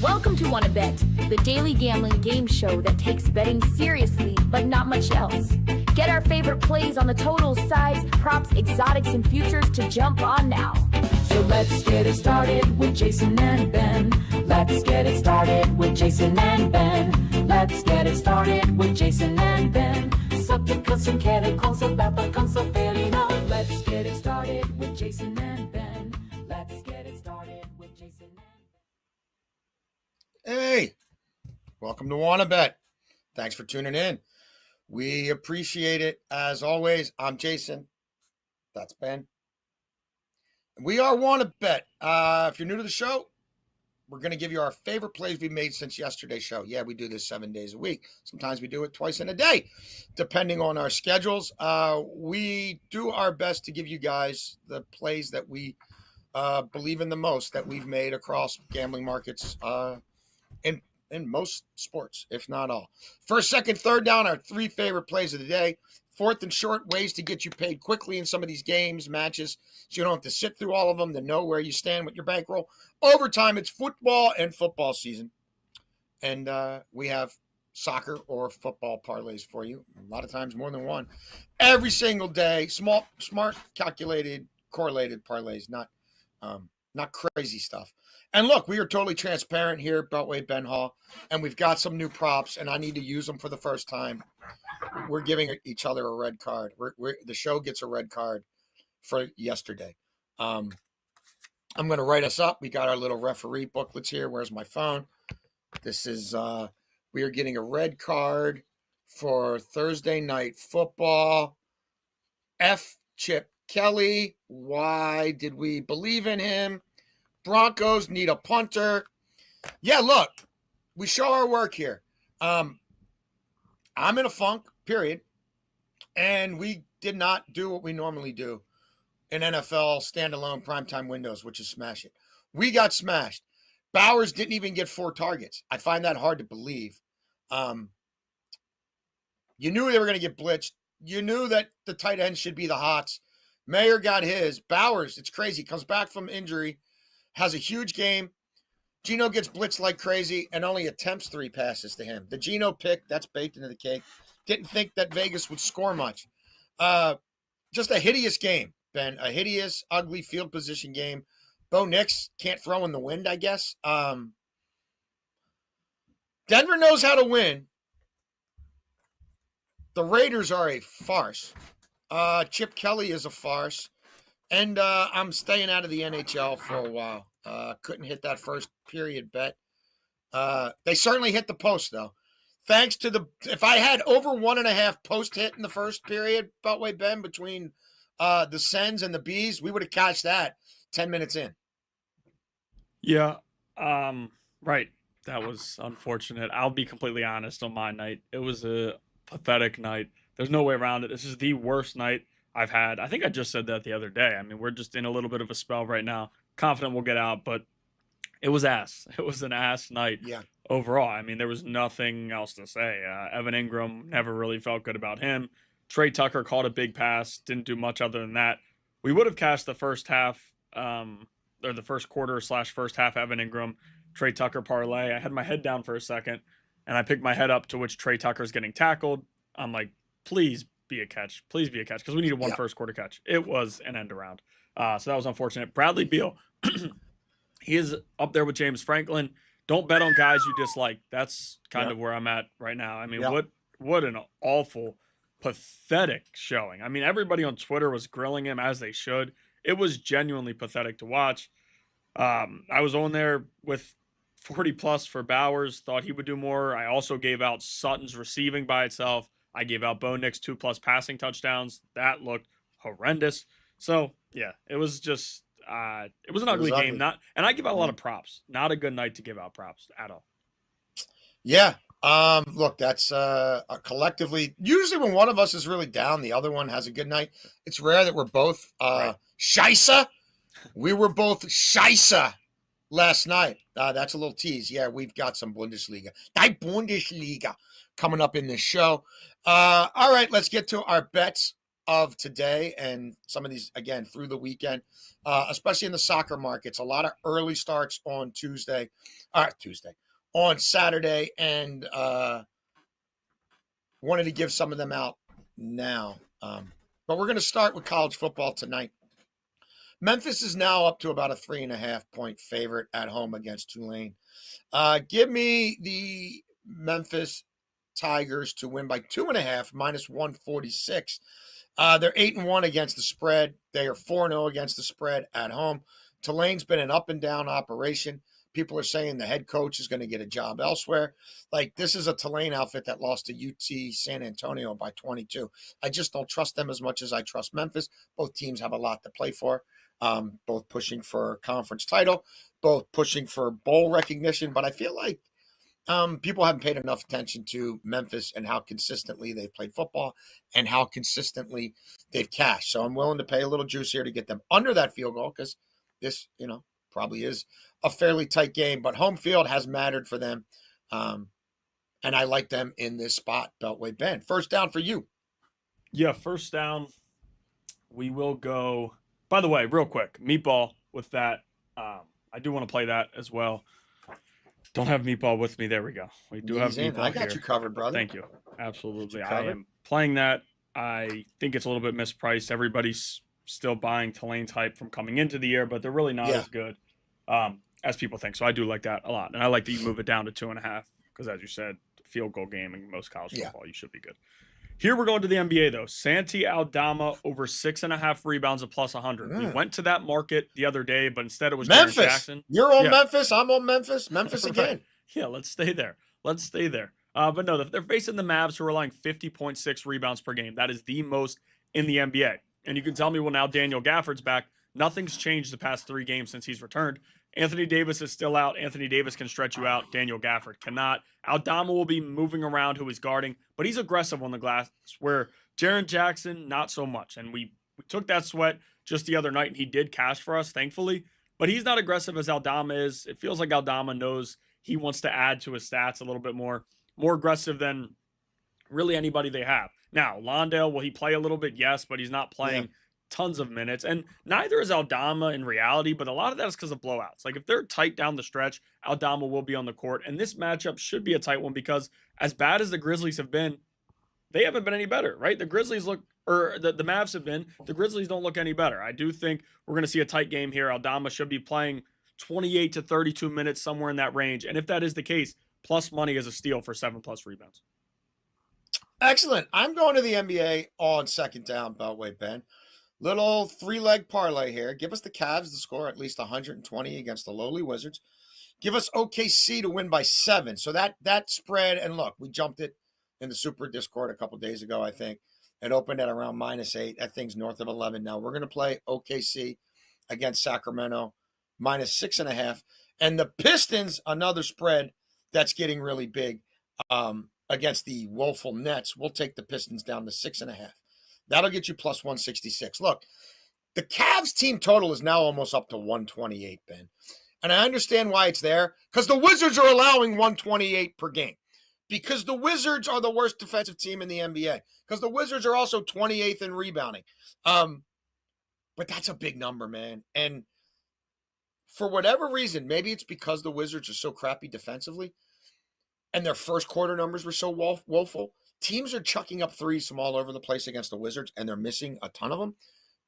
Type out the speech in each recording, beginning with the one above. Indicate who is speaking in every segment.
Speaker 1: Welcome to Wanna Bet, the daily gambling game show that takes betting seriously, but not much else. Get our favorite plays on the totals, sides, props, exotics, and futures to jump on now. So let's get it started with Jason and Ben. Let's get it started with Jason and Ben. Let's get it started with Jason and Ben. Subject som kere konsolata konsolferino. Let's get it started with Jason and Ben. Let's get it started with Jason and Ben.
Speaker 2: Hey, welcome to Wanna Bet. Thanks for tuning in. We appreciate it. As always, I'm Jason. That's Ben. We are Wanna Bet. If you're new to the show, we're going to give you our favorite plays we made since yesterday's show. Yeah, we do this 7 days a week. Sometimes we do it twice in a day, depending on our schedules. We do our best to give you guys the plays that we believe in the most that we've made across gambling markets in most sports, if not all. First, second, third down, our three favorite plays of the day. Fourth and short, ways to get you paid quickly in some of these games, matches, so you don't have to sit through all of them to know where you stand with your bankroll. Overtime, it's football and football season. And we have soccer or football parlays for you. A lot of times more than one. Every single day, smart, calculated, correlated parlays, not crazy stuff. And look, we are totally transparent here at Beltway Ben Hall, and we've got some new props, and I need to use them for the first time. We're giving each other a red card. The show gets a red card for yesterday. I'm going to write us up. We got our little referee booklets here. Where's my phone? This is, we are getting a red card for Thursday night football. F. Chip Kelly. Why did we believe in him? Broncos need a punter. Yeah, look, we show our work here. I'm in a funk, period. And we did not do what we normally do in NFL standalone primetime windows, which is smash it. We got smashed. Bowers didn't even get 4 targets. I find that hard to believe. You knew they were going to get blitzed. You knew that the tight end should be the hots. Mayer got his. Bowers, it's crazy. Comes back from injury. Has a huge game. Geno gets blitzed like crazy and only attempts 3 passes to him. The Geno pick, that's baked into the cake. Didn't think that Vegas would score much. Just a hideous game, Ben. A hideous, ugly field position game. Bo Nix can't throw in the wind, I guess. Denver knows how to win. The Raiders are a farce. Chip Kelly is a farce. And I'm staying out of the NHL for a while. Couldn't hit that first period bet. They certainly hit the post, though. Thanks to if I had over 1.5 post hit in the first period, Beltway Ben, between the Sens and the Bees, we would have catched that 10 minutes in.
Speaker 3: Yeah, right. That was unfortunate. I'll be completely honest on my night. It was a pathetic night. There's no way around it. This is the worst night I've had. I think I just said that the other day. I mean, we're just in a little bit of a spell right now. Confident we'll get out, but it was ass. It was an ass night overall. I mean, there was nothing else to say. Evan Ingram, never really felt good about him. Trey Tucker caught a big pass, didn't do much other than that. We would have cashed the first half, or the first quarter / first half Evan Ingram, Trey Tucker parlay. I had my head down for a second, and I picked my head up to which Trey Tucker's getting tackled. I'm like, please be a catch. Please be a catch, because we needed one first quarter catch. It was an end around. So that was unfortunate. Bradley Beal, he is up there with James Franklin. Don't bet on guys you dislike. That's kind of where I'm at right now. I mean, what an awful, pathetic showing. I mean, everybody on Twitter was grilling him, as they should. It was genuinely pathetic to watch. I was on there with 40 plus for Bowers. Thought he would do more. I also gave out Sutton's receiving by itself. I gave out Bo Nix 2+ passing touchdowns. That looked horrendous. So yeah, it was just it was an ugly game. And I give out a lot of props. Not a good night to give out props at all.
Speaker 2: Yeah. Look, that's collectively. Usually, when one of us is really down, the other one has a good night. It's rare that we're both scheisse. We were both scheisse last night. That's a little tease. Yeah, we've got some Bundesliga. Die Bundesliga coming up in this show. All right, let's get to our bets. of today and some of these, again, through the weekend, especially in the soccer markets. A lot of early starts on on Saturday, and wanted to give some of them out now. But we're going to start with college football tonight. Memphis is now up to about a 3.5-point favorite at home against Tulane. Give me the Memphis Tigers to win by 2.5, minus 146. They're 8-1 against the spread. They are 4-0 against the spread at home. Tulane's been an up and down operation. People are saying the head coach is going to get a job elsewhere. Like, this is a Tulane outfit that lost to UT San Antonio by 22. I just don't trust them as much as I trust Memphis. Both teams have a lot to play for. Both pushing for a conference title, both pushing for bowl recognition. But I feel like people haven't paid enough attention to Memphis and how consistently they've played football and how consistently they've cashed. So I'm willing to pay a little juice here to get them under that field goal, because this, probably is a fairly tight game. But home field has mattered for them. And I like them in this spot, Beltway Ben. First down for you.
Speaker 3: Yeah, first down. We will go. By the way, real quick, Meatball with that. I do want to play that as well. Don't have Meatball with me. There we go. We do have Meatball.
Speaker 2: I got
Speaker 3: here.
Speaker 2: You covered, brother.
Speaker 3: Thank you. Absolutely.
Speaker 2: You
Speaker 3: I am playing that. I think it's a little bit mispriced. Everybody's still buying Tulane's hype from coming into the year, but they're really not as good as people think. So I do like that a lot. And I like that you move it down to 2.5 because, as you said, field goal game in most college football, you should be good. Here we're going to the NBA, though. Santi Aldama over 6.5 rebounds at plus 100. We went to that market the other day, but instead it was
Speaker 2: Memphis.
Speaker 3: Jaren Jackson.
Speaker 2: You're on Memphis. I'm on Memphis. Memphis again.
Speaker 3: Right. Yeah, let's stay there. But no, they're facing the Mavs, who are allowing 50.6 rebounds per game. That is the most in the NBA. And you can tell me, well, now Daniel Gafford's back. Nothing's changed the past 3 games since he's returned. Anthony Davis is still out. Anthony Davis can stretch you out. Daniel Gafford cannot. Aldama will be moving around, who he's guarding, but he's aggressive on the glass, where Jaren Jackson, not so much. And we took that sweat just the other night, and he did cash for us, thankfully. But he's not aggressive as Aldama is. It feels like Aldama knows he wants to add to his stats a little bit more aggressive than really anybody they have. Now, Londale, will he play a little bit? Yes, but he's not playing tons of minutes. And neither is Aldama in reality, but a lot of that is because of blowouts. Like, if they're tight down the stretch, Aldama will be on the court. And this matchup should be a tight one, because as bad as the Grizzlies have been, they haven't been any better, right? The Grizzlies the Mavs have been. The Grizzlies don't look any better. I do think we're going to see a tight game here. Aldama should be playing 28 to 32 minutes, somewhere in that range. And if that is the case, plus money is a steal for 7+ rebounds.
Speaker 2: Excellent. I'm going to the NBA on second down, Beltway Ben. Little 3-leg parlay here. Give us the Cavs to score at least 120 against the lowly Wizards. Give us OKC to win by 7. So that spread, and look, we jumped it in the Super Discord a couple days ago, I think. It opened at around -8. That thing's north of 11 now. We're going to play OKC against Sacramento, -6.5. And the Pistons, another spread that's getting really big against the woeful Nets. We'll take the Pistons down to 6.5. That'll get you plus 166. Look, the Cavs team total is now almost up to 128, Ben. And I understand why it's there, because the Wizards are allowing 128 per game. Because the Wizards are the worst defensive team in the NBA. Because the Wizards are also 28th in rebounding. But that's a big number, man. And for whatever reason, maybe it's because the Wizards are so crappy defensively and their first quarter numbers were so woeful. Teams are chucking up threes from all over the place against the Wizards, and they're missing a ton of them.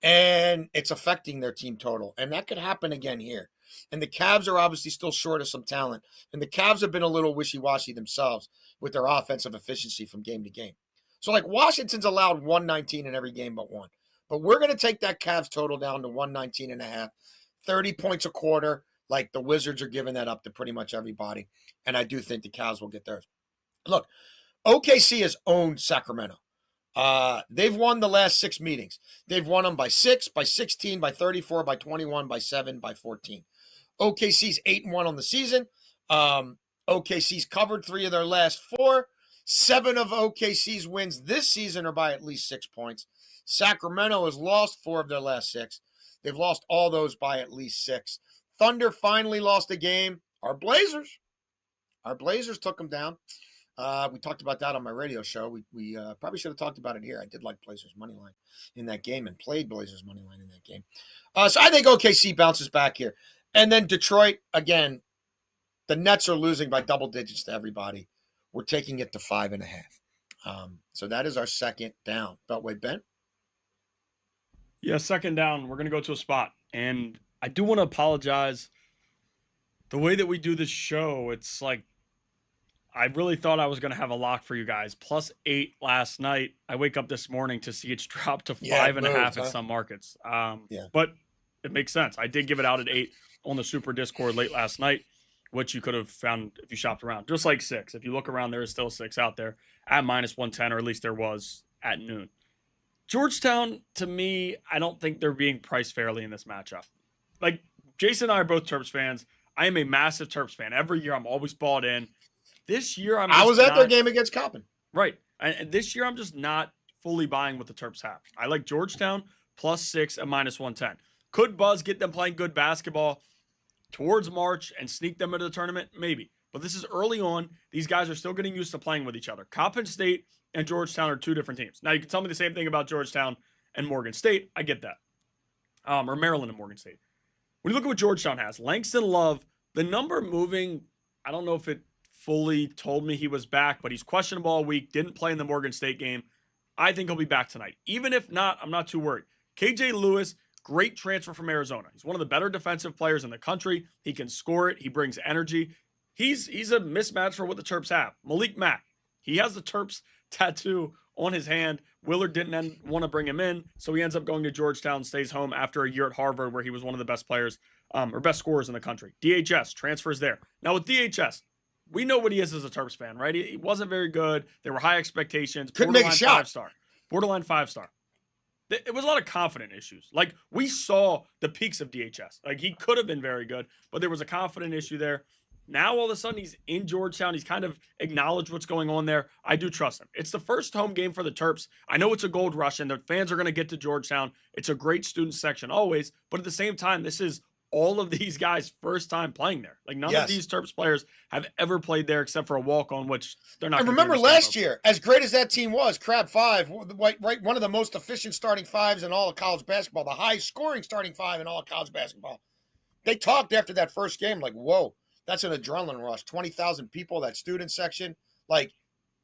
Speaker 2: And it's affecting their team total. And that could happen again here. And the Cavs are obviously still short of some talent. And the Cavs have been a little wishy-washy themselves with their offensive efficiency from game to game. So, like, Washington's allowed 119 in every game but one. But we're going to take that Cavs total down to 119.5. 30 points a quarter. Like, the Wizards are giving that up to pretty much everybody. And I do think the Cavs will get theirs. Look, OKC has owned Sacramento. They've won the last 6 meetings. They've won them by 6, by 16, by 34, by 21, by 7, by 14. OKC's 8-1 on the season. OKC's covered 3 of their last 4. 7 of OKC's wins this season are by at least 6 points. Sacramento has lost 4 of their last 6. They've lost all those by at least 6. Thunder finally lost a game. Our Blazers took them down. We talked about that on my radio show. We probably should have talked about it here. I did like Blazers money line in that game and played Blazers money line in that game. So I think OKC bounces back here. And then Detroit, again, the Nets are losing by double digits to everybody. We're taking it to 5.5. So that is our second down. Beltway Ben?
Speaker 3: Yeah, second down. We're going to go to a spot. And I do want to apologize. The way that we do this show, it's like, I really thought I was going to have a lock for you guys. +8 last night. I wake up this morning to see it's dropped to 5.5 at some markets. But it makes sense. I did give it out at 8 on the Super Discord late last night, which you could have found if you shopped around. Just like 6. If you look around, there is still 6 out there at -110, or at least there was at noon. Georgetown, to me, I don't think they're being priced fairly in this matchup. Like, Jason and I are both Terps fans. I am a massive Terps fan. Every year, I'm always bought in. This year, I was
Speaker 2: at their game against Coppin.
Speaker 3: Right. And this year, I'm just not fully buying what the Terps have. I like Georgetown +6 at -110. Could Buzz get them playing good basketball towards March and sneak them into the tournament? Maybe. But this is early on. These guys are still getting used to playing with each other. Coppin State and Georgetown are two different teams. Now, you can tell me the same thing about Georgetown and Morgan State. I get that. Or Maryland and Morgan State. When you look at what Georgetown has, Langston Love, the number moving, I don't know if it fully told me he was back, but he's questionable all week, didn't play in the Morgan State game. I think he'll be back tonight. Even if not, I'm not too worried. KJ Lewis, great transfer from Arizona. He's one of the better defensive players in the country. He can score it. He brings energy. He's a mismatch for what the Terps have. Malik Mack, he has the Terps tattoo on his hand. Willard didn't want to bring him in, so he ends up going to Georgetown, stays home after a year at Harvard where he was one of the best players or best scorers in the country. DHS transfers there. Now with DHS, we know what he is as a Terps fan, right? He wasn't very good. There were high expectations.
Speaker 2: Couldn't make a shot.
Speaker 3: 5-star. Borderline 5-star. It was a lot of confident issues. Like, we saw the peaks of DHS. Like, he could have been very good, but there was a confident issue there. Now, all of a sudden, he's in Georgetown. He's kind of acknowledged what's going on there. I do trust him. It's the first home game for the Terps. I know it's a gold rush, and the fans are going to get to Georgetown. It's a great student section always, but at the same time, this is all of these guys' first time playing there. Like, none of these Terps players have ever played there except for a walk-on, which they're not.
Speaker 2: And remember last year, as great as that team was, Crab 5, right, one of the most efficient starting fives in all of college basketball, the highest-scoring starting 5 in all of college basketball. They talked after that first game like, whoa, that's an adrenaline rush. 20,000 people, that student section. Like,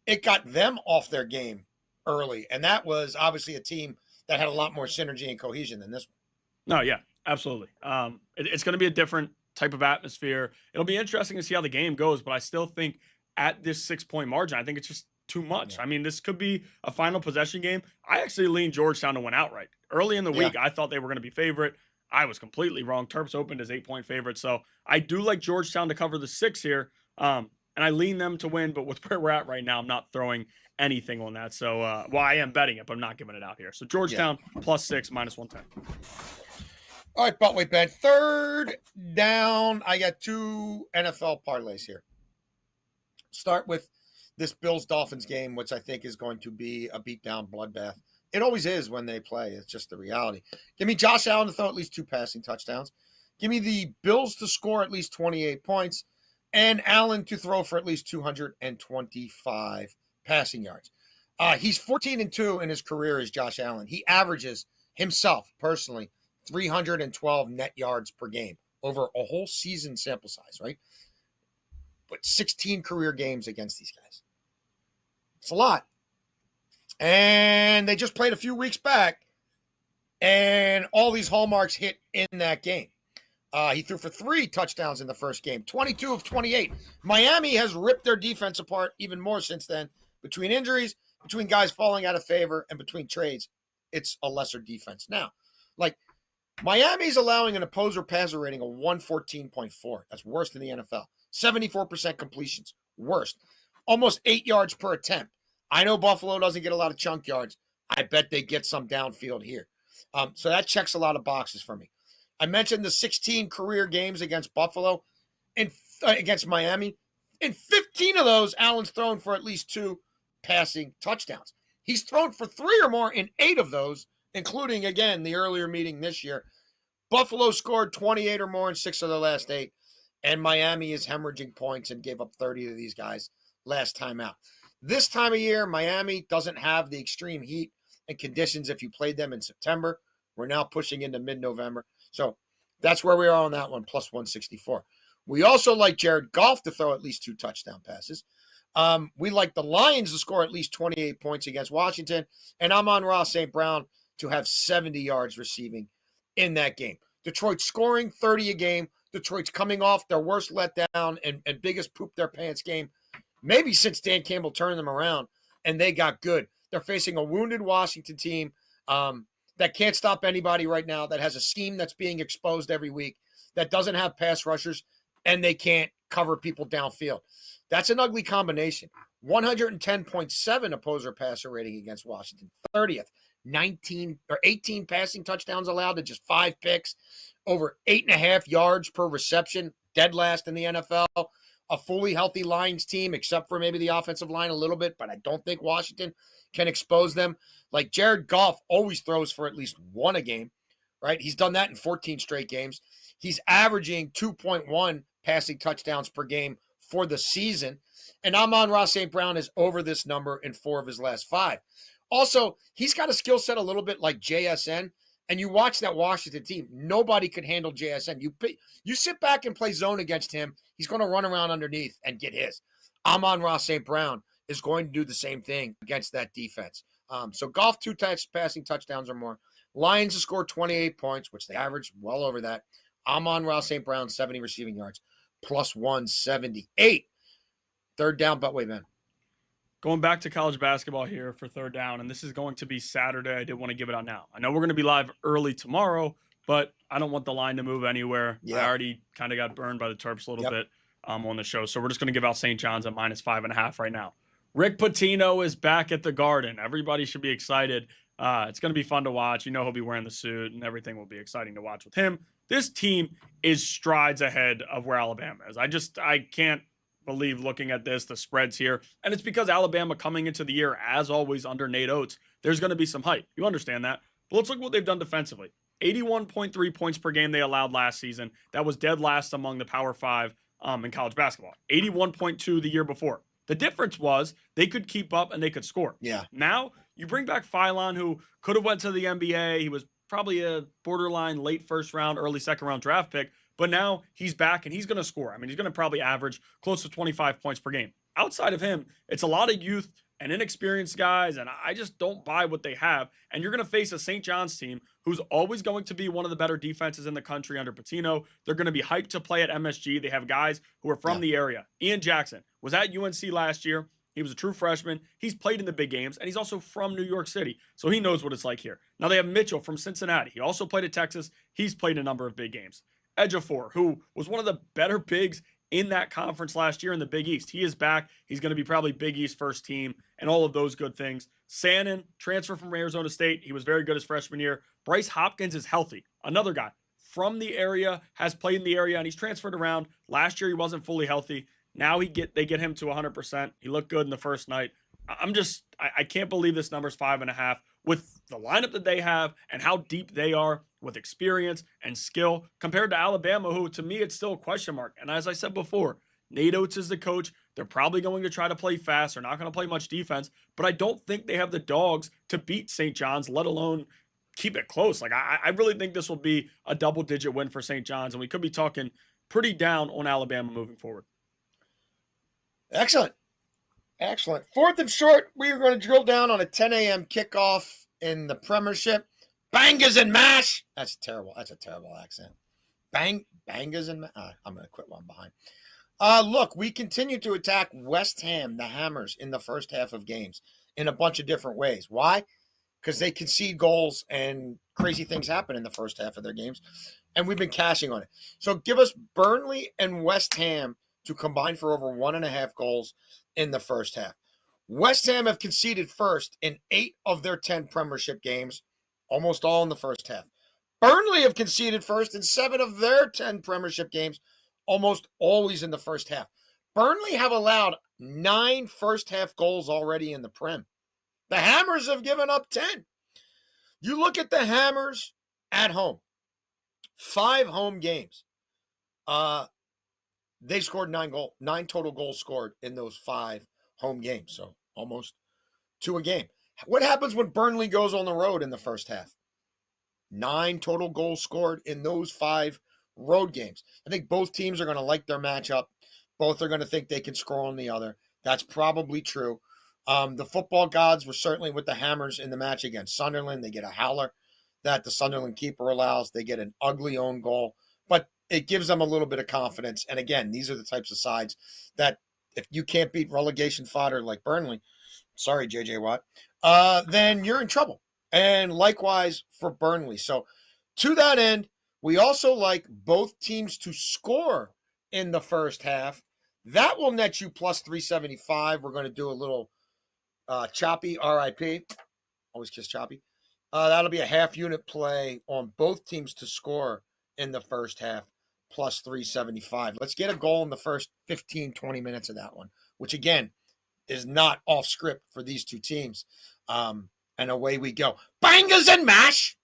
Speaker 2: it got them off their game early. And that was obviously a team that had a lot more synergy and cohesion than this one.
Speaker 3: No, yeah. Absolutely. It's going to be a different type of atmosphere. It'll be interesting to see how the game goes, but I still think at this 6-point margin, I think it's just too much. I mean, this could be a final possession game. I actually leaned Georgetown to win outright. Early in the week, I thought they were going to be favorite. I was completely wrong. Terps opened as 8-point favorite. So I do like Georgetown to cover the 6 here. And I lean them to win, but with where we're at right now, I'm not throwing anything on that. So, well, I am betting it, but I'm not giving it out here. So Georgetown +6, -110.
Speaker 2: All right, Beltway Ben. Third down. I got 2 NFL parlays here. Start with this Bills-Dolphins game, which I think is going to be a beatdown bloodbath. It always is when they play. It's just the reality. Give me Josh Allen to throw at least 2 passing touchdowns. Give me the Bills to score at least 28 points. And Allen to throw for at least 225 passing yards. He's 14-2 in his career as Josh Allen. He averages himself, personally, 312 net yards per game over a whole season sample size, right? But 16 career games against these guys. It's a lot. And they just played a few weeks back, and all these hallmarks hit in that game. He threw for 3 touchdowns in the first game, 22 of 28. Miami has ripped their defense apart even more since then. Between injuries, between guys falling out of favor, and between trades, it's a lesser defense. Now, like, Miami's allowing an opposer passer rating of 114.4. That's worse than the NFL. 74% completions. Worst. Almost 8 yards per attempt. I know Buffalo doesn't get a lot of chunk yards. I bet they get some downfield here. So that checks a lot of boxes for me. I mentioned the 16 career games against Buffalo and against Miami. In 15 of those, Allen's thrown for at least 2 passing touchdowns. He's thrown for 3 or more in 8 of those, including, again, the earlier meeting this year. Buffalo scored 28 or more in 6 of their last 8, and Miami is hemorrhaging points and gave up 30 to these guys last time out. This time of year, Miami doesn't have the extreme heat and conditions if you played them in September. We're now pushing into mid-November. So that's where we are on that one, plus 164. We also like Jared Goff to throw at least 2 touchdown passes. We like the Lions to score at least 28 points against Washington. And I'm on Ross St. Brown to have 70 yards receiving in that game. Detroit scoring 30 a game. Detroit's coming off their worst letdown and biggest poop their pants game, maybe since Dan Campbell turned them around, and they got good. They're facing a wounded Washington team that can't stop anybody right now, that has a scheme that's being exposed every week, that doesn't have pass rushers, and they can't cover people downfield. That's an ugly combination. 110.7 opposer passer rating against Washington, 30th. 18 passing touchdowns allowed to just 5 picks, over 8.5 yards per reception, dead last in the NFL. A fully healthy Lions team, except for maybe the offensive line a little bit, but I don't think Washington can expose them. Like Jared Goff always throws for at least 1 a game, right? He's done that in 14 straight games. He's averaging 2.1 passing touchdowns per game for the season. And Amon-Ra St. Brown is over this number in 4 of his last 5. Also, he's got a skill set a little bit like JSN. And you watch that Washington team, nobody could handle JSN. You sit back and play zone against him, he's going to run around underneath and get his. Amon-Ra St. Brown is going to do the same thing against that defense. So Goff 2 passing touchdowns or more. Lions to score 28 points, which they average well over that. Amon-Ra St. Brown, 70 receiving yards, plus 178. Third down, Betway man.
Speaker 3: Going back to college basketball here for third down, and this is going to be Saturday. I did want to give it out now. I know we're going to be live early tomorrow, but I don't want the line to move anywhere. Yeah. I already kind of got burned by the Terps a little bit on the show, so we're just going to give out St. John's at minus 5.5 right now. Rick Pitino is back at the Garden. Everybody should be excited. It's going to be fun to watch. You know he'll be wearing the suit, and everything will be exciting to watch with him. This team is strides ahead of where Alabama is. I can't believe looking at this, the spreads here. And it's because Alabama coming into the year, as always, under Nate Oates, there's going to be some hype. You understand that. But let's look at what they've done defensively. 81.3 points per game they allowed last season. That was dead last among the Power 5 in college basketball. 81.2 the year before. The difference was they could keep up and they could score.
Speaker 2: Yeah.
Speaker 3: Now, you bring back Philon, who could have went to the NBA. He was probably a borderline late first round, early second round draft pick. But now he's back and he's going to score. I mean, he's going to probably average close to 25 points per game. Outside of him, it's a lot of youth and inexperienced guys, and I just don't buy what they have. And you're going to face a St. John's team who's always going to be one of the better defenses in the country under Pitino. They're going to be hyped to play at MSG. They have guys who are from the area. Ian Jackson was at UNC last year. He was a true freshman. He's played in the big games, and he's also from New York City, so he knows what it's like here. Now they have Mitchell from Cincinnati. He also played at Texas. He's played a number of big games. Ejiofor, who was one of the better bigs in that conference last year in the Big East. He is back. He's going to be probably Big East first team and all of those good things. Sannon, transfer from Arizona State. He was very good his freshman year. Bryce Hopkins is healthy. Another guy from the area, has played in the area, and he's transferred around. Last year, he wasn't fully healthy. Now they get him to 100%. He looked good in the first night. I can't believe this number's 5.5 with the lineup that they have and how deep they are with experience and skill compared to Alabama, who to me, it's still a question mark. And as I said before, Nate Oates is the coach. They're probably going to try to play fast. They're not going to play much defense, but I don't think they have the dogs to beat St. John's, let alone keep it close. Like I really think this will be a double-digit win for St. John's, and we could be talking pretty down on Alabama moving forward.
Speaker 2: Excellent. Fourth and short, we are going to drill down on a 10 a.m. kickoff in the Premiership. Bangers and mash. That's a terrible accent. Bangers and mash. I'm going to quit one behind. Look, we continue to attack West Ham, the Hammers, in the first half of games in a bunch of different ways. Why? Because they concede goals and crazy things happen in the first half of their games, and we've been cashing on it. So give us Burnley and West Ham to combine for over 1.5 goals in the first half. West Ham have conceded first in 8 of their 10 Premiership games, almost all in the first half. Burnley have conceded first in 7 of their 10 Premiership games, almost always in the first half. Burnley have allowed 9 first-half goals already in the Prem. The Hammers have given up 10. You look at the Hammers at home. 5 home games. They scored 9 total goals scored in those 5 home games, so almost 2 a game. What happens when Burnley goes on the road in the first half? 9 total goals scored in those 5 road games. I think both teams are going to like their matchup. Both are going to think they can score on the other. That's probably true. The football gods were certainly with the hammers in the match against Sunderland. They get a howler that the Sunderland keeper allows. They get an ugly own goal, but it gives them a little bit of confidence. And again, these are the types of sides that if you can't beat relegation fodder like Burnley, sorry, JJ Watt, then you're in trouble. And likewise for Burnley. So to that end, we also like both teams to score in the first half. That will net you plus 375. We're going to do a little choppy, RIP. Always kiss choppy. That'll be a half unit play on both teams to score in the first half, plus 375. Let's get a goal in the first 15, 20 minutes of that one, which again is not off script for these two teams. And away we go. Bangers and mash.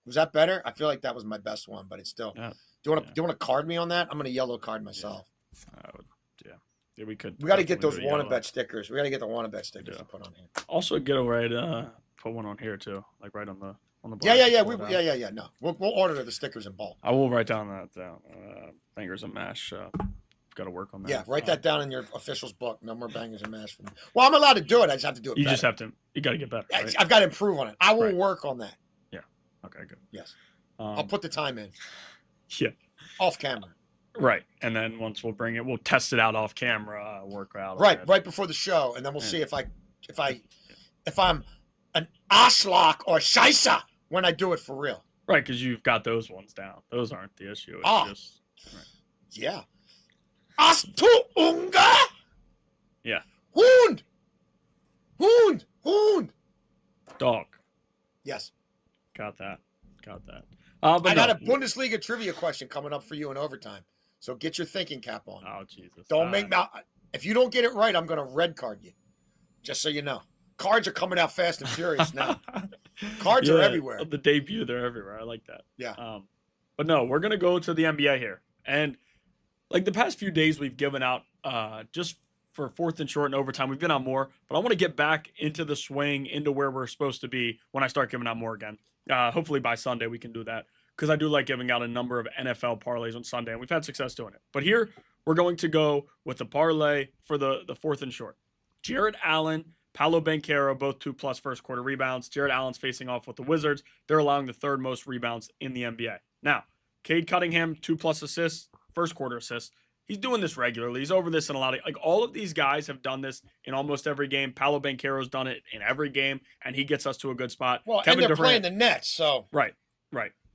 Speaker 2: Was that better? I feel like that was my best one, but it's still.
Speaker 3: Yeah.
Speaker 2: Do you want to card me on that? I'm going to yellow card myself.
Speaker 3: Yeah, we could.
Speaker 2: We got to get those WannaBet stickers. We got to get the WannaBet stickers to put on here.
Speaker 3: Also, get away to put one on here too, like right on the board.
Speaker 2: Yeah. No, we'll order the stickers in bulk.
Speaker 3: I will write down bangers and mash. Got to work on that.
Speaker 2: Yeah, write that down in your official's book. No more bangers and mash for me. Well, I'm allowed to do it. I just have to do it.
Speaker 3: You
Speaker 2: better.
Speaker 3: just have to. You got to get better. Right?
Speaker 2: I've got to improve on it. I will work on that.
Speaker 3: Yeah. Okay. Good.
Speaker 2: Yes. I'll put the time in.
Speaker 3: Yeah.
Speaker 2: Off camera.
Speaker 3: Right, and then once we'll test it out off camera, work out.
Speaker 2: Right before the show, and then we'll see if I'm an Oshlock or Scheisse when I do it for real.
Speaker 3: Right, because you've got those ones down. Those aren't the issue. It's just
Speaker 2: yeah. Hast du Ungar?
Speaker 3: Yeah.
Speaker 2: Hund.
Speaker 3: Dog.
Speaker 2: Yes.
Speaker 3: Got that.
Speaker 2: But I got a Bundesliga trivia question coming up for you in overtime. So get your thinking cap on.
Speaker 3: Oh, Jesus.
Speaker 2: Don't make me. If you don't get it right, I'm going to red card you. Just so you know. Cards are coming out fast and furious now. Cards are everywhere.
Speaker 3: The debut, they're everywhere. I like that.
Speaker 2: Yeah.
Speaker 3: But no, we're going to go to the NBA here. And like the past few days, we've given out just for fourth and short and overtime. We've been on more. But I want to get back into the swing, into where we're supposed to be when I start giving out more again. Hopefully by Sunday we can do that, because I do like giving out a number of NFL parlays on Sunday, and we've had success doing it. But here we're going to go with the parlay for the fourth and short. Jared Allen, Paolo Banchero, both 2+ first quarter rebounds. Jared Allen's facing off with the Wizards. They're allowing the third most rebounds in the NBA. Now, Cade Cunningham, 2+ assists, first quarter assists. He's doing this regularly. He's over this in a lot of, like, all of these guys have done this in almost every game. Paolo Banchero's done it in every game, and he gets us to a good spot.
Speaker 2: Well, and they're playing the Nets, so.
Speaker 3: Right.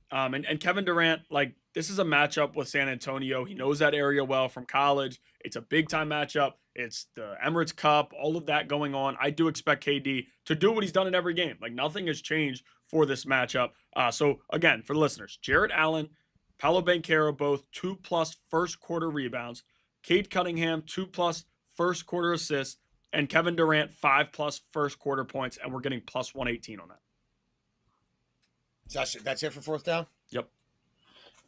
Speaker 3: And Kevin Durant, like, this is a matchup with San Antonio. He knows that area well from college. It's a big-time matchup. It's the Emirates Cup, all of that going on. I do expect KD to do what he's done in every game. Like, nothing has changed for this matchup. So, again, for the listeners, Jared Allen, Paolo Banchero, both 2+ first quarter rebounds. Cade Cunningham, 2+ first quarter assists. And Kevin Durant, 5+ first quarter points. And we're getting plus 118 on that.
Speaker 2: That's it for fourth down?
Speaker 3: Yep.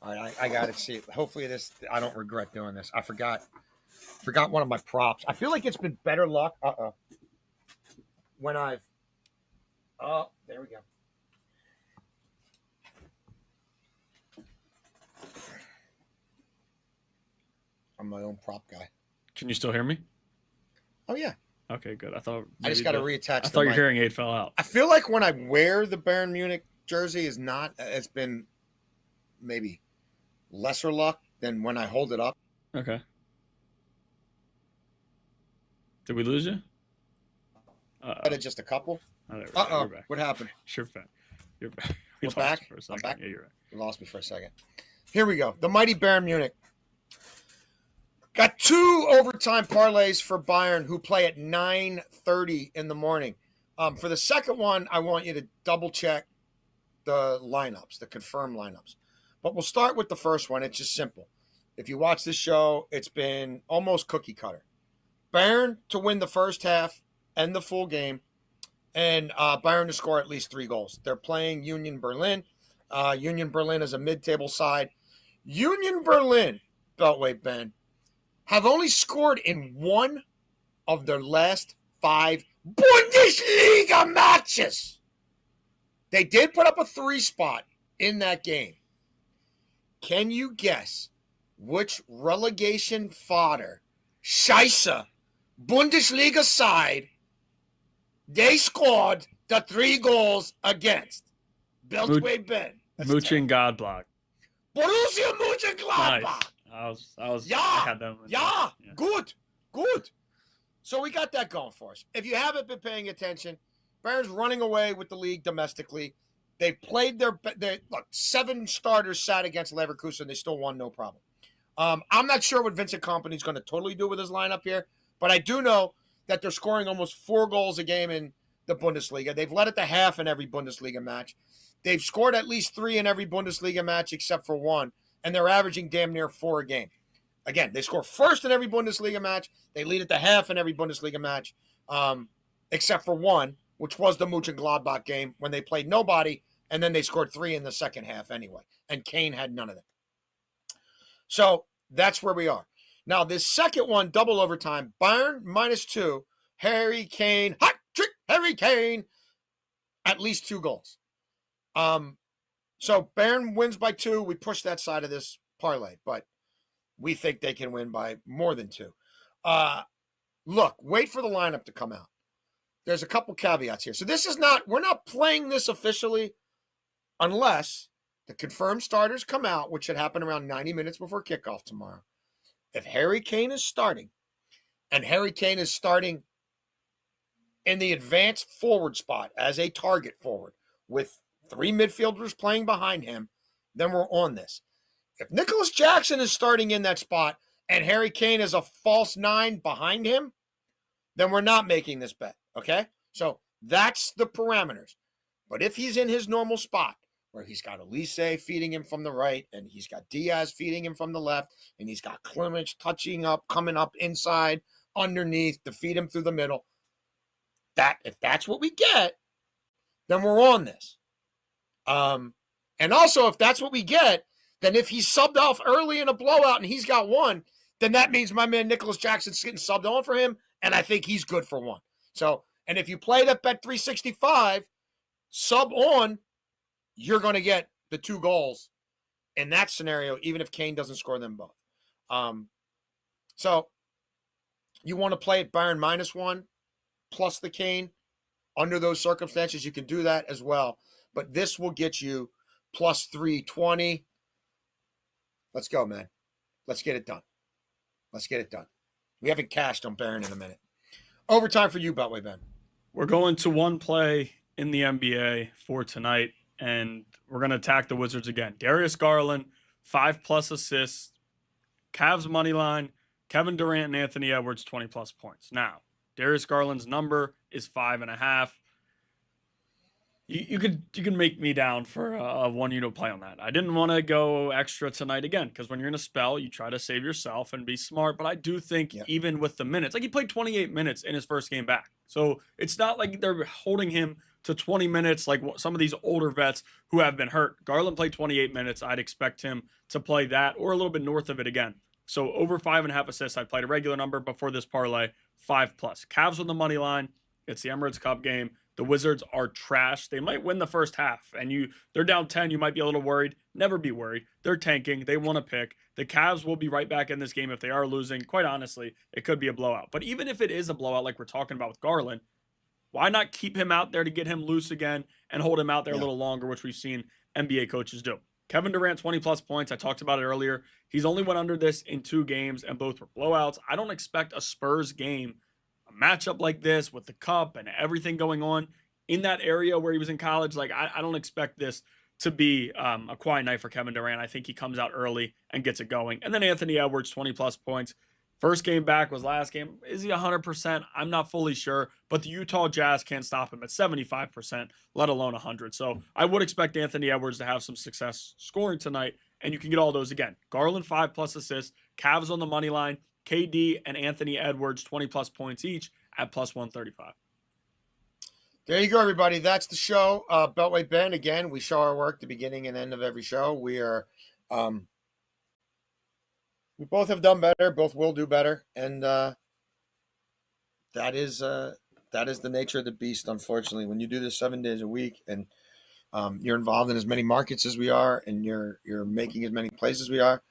Speaker 2: All right, I got to see it. Hopefully I don't regret doing this. I forgot one of my props. I feel like it's been better luck. When I've. Oh, there we go. I'm my own prop guy.
Speaker 3: Can you still hear me?
Speaker 2: Oh, yeah.
Speaker 3: Okay, good. I
Speaker 2: just got to reattach.
Speaker 3: I thought your hearing aid fell out.
Speaker 2: I feel like when I wear the Bayern Munich jersey it's been maybe lesser luck than when I hold it up.
Speaker 3: Okay. Did we lose you?
Speaker 2: Just a couple.
Speaker 3: Oh,
Speaker 2: what happened?
Speaker 3: You're back.
Speaker 2: We're back?
Speaker 3: For a second.
Speaker 2: I'm back?
Speaker 3: Yeah, you're right.
Speaker 2: You lost me for a second. Here we go. The mighty Bayern Munich. Got 2 overtime parlays for Bayern, who play at 9:30 in the morning. For the second one, I want you to double check the lineups, the confirmed lineups. But we'll start with the first one. It's just simple. If you watch this show, it's been almost cookie cutter. Bayern to win the first half and the full game, and Bayern to score at least 3 goals. They're playing Union Berlin. Union Berlin is a mid-table side. Union Berlin, Beltway Ben, have only scored in 1 of their last 5 Bundesliga matches. They did put up a 3 spot in that game. Can you guess which relegation fodder, Scheisse, Bundesliga side they scored the 3 goals against? Beltway Ben.
Speaker 3: Mönchengladbach.
Speaker 2: Borussia Mönchengladbach.
Speaker 3: Nice.
Speaker 2: Yeah.
Speaker 3: I had them.
Speaker 2: Yeah. Good. So we got that going for us. If you haven't been paying attention, Bayern's running away with the league domestically. They played their 7 starters sat against Leverkusen. They still won, no problem. I'm not sure what Vincent Kompany's going to totally do with his lineup here, but I do know that they're scoring almost 4 goals a game in the Bundesliga. They've led it to half in every Bundesliga match. They've scored at least 3 in every Bundesliga match except for 1, and they're averaging damn near 4 a game. Again, they score first in every Bundesliga match. They lead it to half in every Bundesliga match, except for 1, which was the Mönchengladbach game when they played nobody, and then they scored 3 in the second half anyway, and Kane had none of them. So that's where we are. Now, this second one, double overtime, Bayern -2, Harry Kane, hot trick, Harry Kane, at least 2 goals. So Bayern wins by 2. We push that side of this parlay, but we think they can win by more than 2. Look, wait for the lineup to come out. There's a couple caveats here. So we're not playing this officially unless the confirmed starters come out, which should happen around 90 minutes before kickoff tomorrow. If Harry Kane is starting, and Harry Kane is starting in the advanced forward spot as a target forward with 3 midfielders playing behind him, then we're on this. If Nicholas Jackson is starting in that spot and Harry Kane is a false 9 behind him, then we're not making this bet, okay? So that's the parameters. But if he's in his normal spot, where he's got Elise feeding him from the right, and he's got Diaz feeding him from the left, and he's got Klimovich coming up inside, underneath to feed him through the middle, if that's what we get, then we're on this. And also, if that's what we get, then if he's subbed off early in a blowout and he's got 1, then that means my man Nicholas Jackson's getting subbed on for him, and I think he's good for 1. So, and if you played at Bet365, sub on, you're going to get the 2 goals in that scenario, even if Kane doesn't score them both. So you want to play at Bayern -1 plus the Kane. Under those circumstances, you can do that as well. But this will get you plus 320. Let's go, man. Let's get it done. We haven't cashed on Bayern in a minute. Overtime for you, Beltway Ben.
Speaker 3: We're going to one play in the NBA for tonight, and we're going to attack the Wizards again. Darius Garland, 5+ assists. Cavs money line, Kevin Durant and Anthony Edwards, 20+ points. Now, Darius Garland's number is 5.5. You could make me down for a 1 unit play on that. I didn't want to go extra tonight again, because when you're in a spell, you try to save yourself and be smart. But I do think even with the minutes, like he played 28 minutes in his first game back. So it's not like they're holding him to 20 minutes like some of these older vets who have been hurt. Garland played 28 minutes. I'd expect him to play that or a little bit north of it again. So over 5.5 assists. I played a regular number before this parlay, 5+. Cavs on the money line. It's the Emirates Cup game. The Wizards are trash. They might win the first half, and they're down 10. You might be a little worried. Never be worried. They're tanking. They want to pick. The Cavs will be right back in this game if they are losing. Quite honestly, it could be a blowout. But even if it is a blowout like we're talking about with Garland, why not keep him out there to get him loose again and hold him out there a little longer, which we've seen NBA coaches do. Kevin Durant, 20+ points. I talked about it earlier. He's only went under this in 2 games, and both were blowouts. I don't expect a Spurs game, a matchup like this with the Cup and everything going on in that area where he was in college. Like, I don't expect this to be a quiet night for Kevin Durant. I think he comes out early and gets it going. And then Anthony Edwards, 20+ points. First game back was last game. Is he 100%? I'm not fully sure, but the Utah Jazz can't stop him at 75%, let alone 100. So I would expect Anthony Edwards to have some success scoring tonight, and you can get all those again. Garland, 5+ assists, Cavs on the money line, KD and Anthony Edwards, 20+ points each at plus 135.
Speaker 2: There you go, everybody. That's the show. Beltway Ben, again, we show our work at the beginning and end of every show. We are, we both have done better. Both will do better. And that is the nature of the beast. Unfortunately, when you do this 7 days a week and you're involved in as many markets as we are, and you're making as many plays as we are,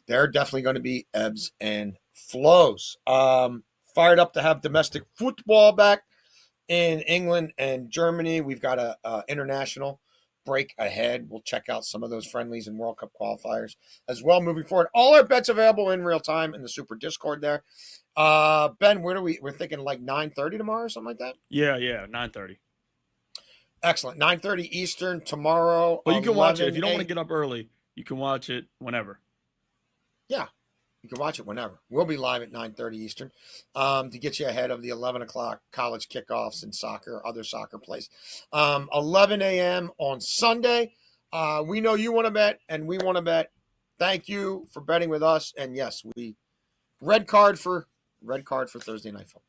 Speaker 2: there are definitely going to be ebbs and flows. Fired up to have domestic football back in England and Germany. We've got a international break ahead. We'll check out some of those friendlies and World Cup qualifiers as well moving forward. All our bets available in real time in the Super Discord there. Ben, we're thinking like 9:30 tomorrow or something like that?
Speaker 3: Yeah, 9:30.
Speaker 2: Excellent. 9:30 Eastern tomorrow.
Speaker 3: Well, you can watch it if you don't
Speaker 2: 11
Speaker 3: want to get up early. You can watch it whenever.
Speaker 2: Yeah, you can watch it whenever. We'll be live at 9:30 Eastern to get you ahead of the 11 o'clock college kickoffs and soccer, other soccer plays. 11 a.m. on Sunday. We know you want to bet, and we want to bet. Thank you for betting with us. And yes, red card for Thursday Night Football.